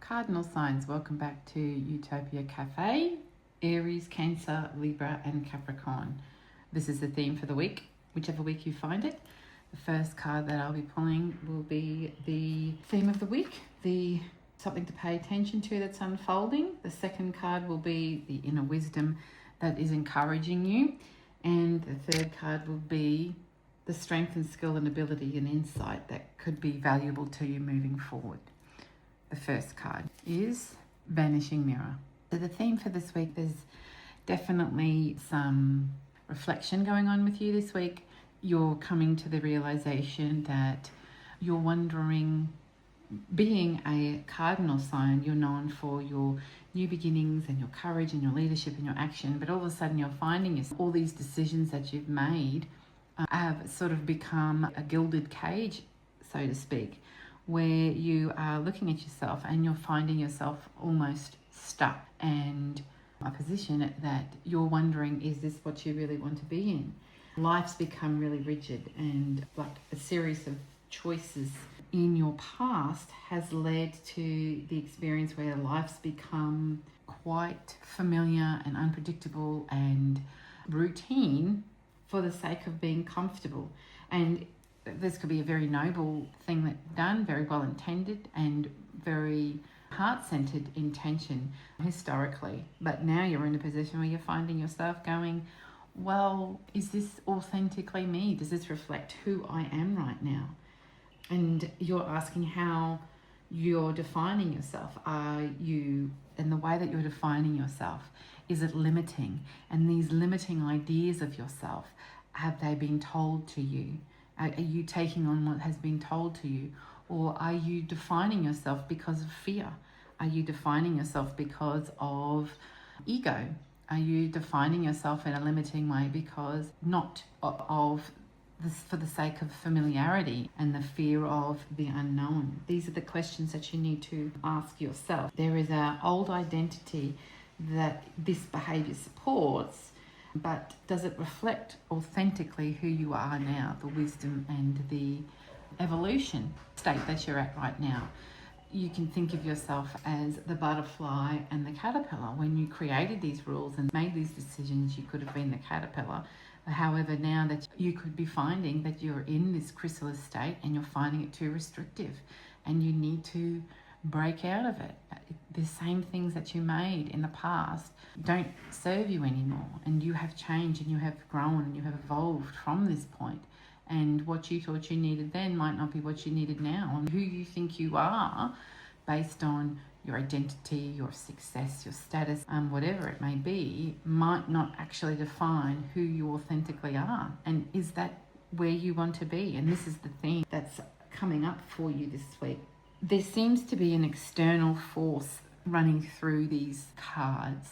Cardinal signs, welcome back to Utopia Cafe. Aries, Cancer, Libra and Capricorn. This is the theme for the week, whichever week you find it. The first card that I'll be pulling will be the theme of the week, the something to pay attention to that's unfolding. The second card will be the inner wisdom that is encouraging you. And the third card will be the strength and skill and ability and insight that could be valuable to you moving forward. The first card is Vanishing Mirror. So the theme for this week, there's definitely some reflection going on with you this week. You're coming to the realization that you're wondering, being a cardinal sign, you're known for your new beginnings and your courage and your leadership and your action, but all of a sudden you're finding all these decisions that you've made have sort of become a gilded cage, so to speak, where you are looking at yourself and you're finding yourself almost stuck and a position that you're wondering, is this what you really want to be in? Life's become really rigid, and like a series of choices in your past has led to the experience where life's become quite familiar and unpredictable and routine for the sake of being comfortable. And this could be a very noble thing that's done, very well intended and very heart-centered intention historically. But now you're in a position where you're finding yourself going, well, is this authentically me? Does this reflect who I am right now? And you're asking how you're defining yourself. And the way that you're defining yourself, is it limiting? And these limiting ideas of yourself, have they been told to you? Are you taking on what has been told to you? Or are you defining yourself because of fear? Are you defining yourself because of ego? Are you defining yourself in a limiting way because not of this, for the sake of familiarity and the fear of the unknown? These are the questions that you need to ask yourself. There is an old identity that this behavior supports, but does it reflect authentically who you are now, the wisdom and the evolution state that you're at right now? You can think of yourself as the butterfly and the caterpillar. When you created these rules and made these decisions, you could have been the caterpillar. However, now that you could be finding that you're in this chrysalis state and you're finding it too restrictive and you need to break out of it. The same things that you made in the past don't serve you anymore, and you have changed and you have grown and you have evolved from this point. And what you thought you needed then might not be what you needed now. And who you think you are based on your identity, your success, your status, whatever it may be, might not actually define who you authentically are. And is that where you want to be? And this is the theme that's coming up for you this week. There seems to be an external force running through these cards.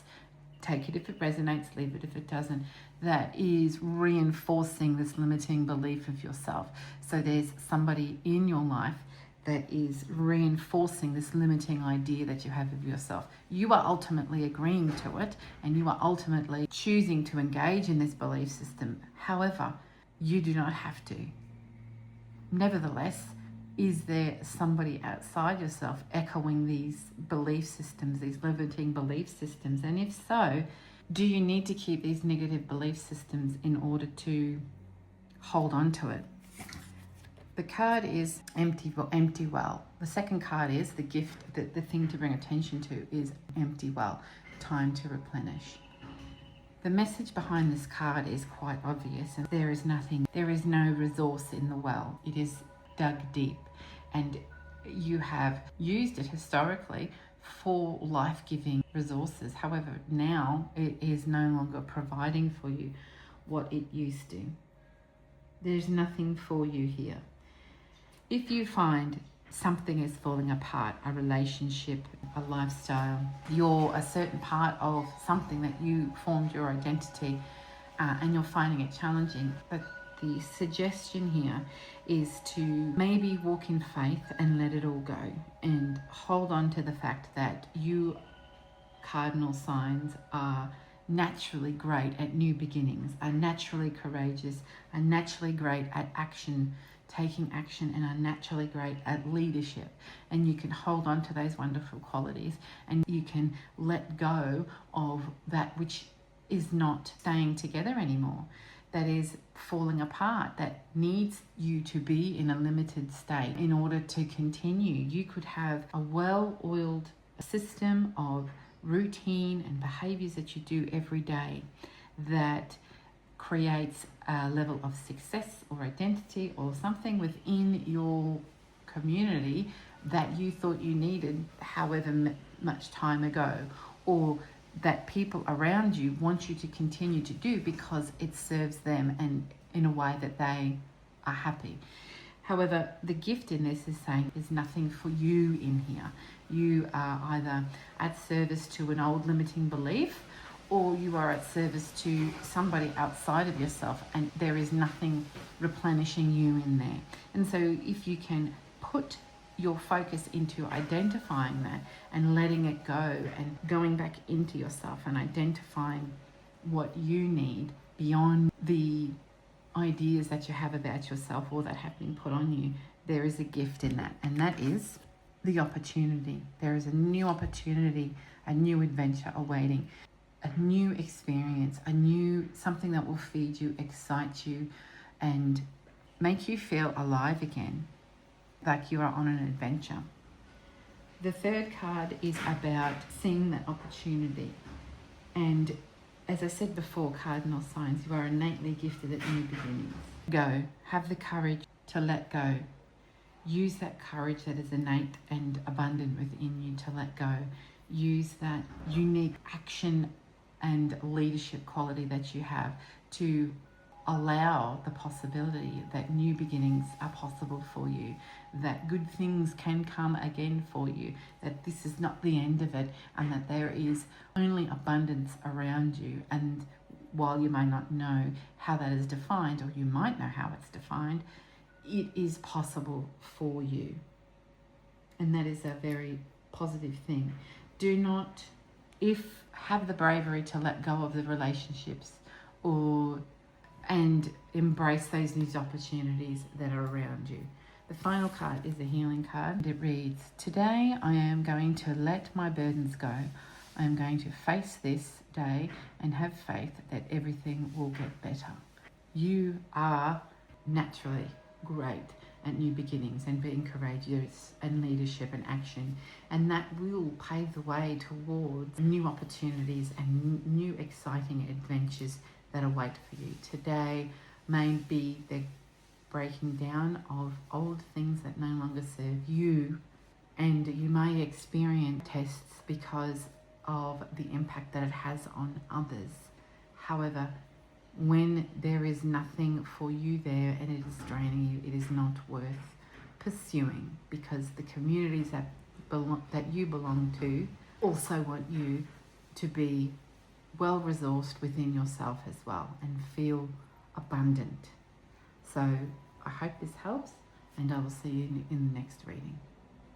Take it if it resonates, leave it if it doesn't. That is reinforcing this limiting belief of yourself. So there's somebody in your life that is reinforcing this limiting idea that you have of yourself. You are ultimately agreeing to it, and you are ultimately choosing to engage in this belief system. However, you do not have to. Nevertheless, is there somebody outside yourself echoing these belief systems, these limiting belief systems? And if so, do you need to keep these negative belief systems in order to hold on to it? The card is empty well. The second card is the gift, the thing to bring attention to is empty well, time to replenish. The message behind this card is quite obvious, and there is no resource in the well. It is dug deep, and you have used it historically for life-giving resources. However, now it is no longer providing for you what it used to. There's nothing for you here. If you find something is falling apart, a relationship, a lifestyle, you're a certain part of something that you formed your identity, and you're finding it challenging, but the suggestion here is to maybe walk in faith and let it all go and hold on to the fact that you cardinal signs are naturally great at new beginnings, are naturally courageous, are naturally great at action taking action and are naturally great at leadership, and you can hold on to those wonderful qualities, and you can let go of that which is not staying together anymore, that is falling apart, that needs you to be in a limited state in order to continue. You could have a well-oiled system of routine and behaviors that you do every day that creates a level of success or identity or something within your community that you thought you needed however much time ago, or that people around you want you to continue to do because it serves them and in a way that they are happy. However, the gift in this is saying there's nothing for you in here. You are either at service to an old limiting belief, or you are at service to somebody outside of yourself, and there is nothing replenishing you in there. And so if you can put your focus into identifying that and letting it go and going back into yourself and identifying what you need beyond the ideas that you have about yourself or that have been put on you, there is a gift in that, and that is the opportunity. There is a new opportunity, a new adventure awaiting, a new experience, something that will feed you, excite you, and make you feel alive again, like you are on an adventure. The third card is about seeing that opportunity. And as I said before, cardinal signs, you are innately gifted at new beginnings. Go. Have the courage to let go. Use that courage that is innate and abundant within you to let go. Use that unique action and leadership quality that you have to allow the possibility that new beginnings are possible for you, that good things can come again for you, that this is not the end of it, and that there is only abundance around you. And while you may not know how that is defined, or you might know how it's defined, it is possible for you. And that is a very positive thing. Do not, have the bravery to let go of the relationships and embrace those new opportunities that are around you. The final card is the healing card. It reads, today I am going to let my burdens go. I am going to face this day and have faith that everything will get better. You are naturally great at new beginnings and being courageous and leadership and action, and that will pave the way towards new opportunities and new exciting adventures that await for you. Today may be the breaking down of old things that no longer serve you, and you may experience tests because of the impact that it has on others. However, when there is nothing for you there and it is draining you, it is not worth pursuing, because the communities that you belong to also want you to be well resourced within yourself as well and feel abundant. So I hope this helps, and I will see you in the next reading.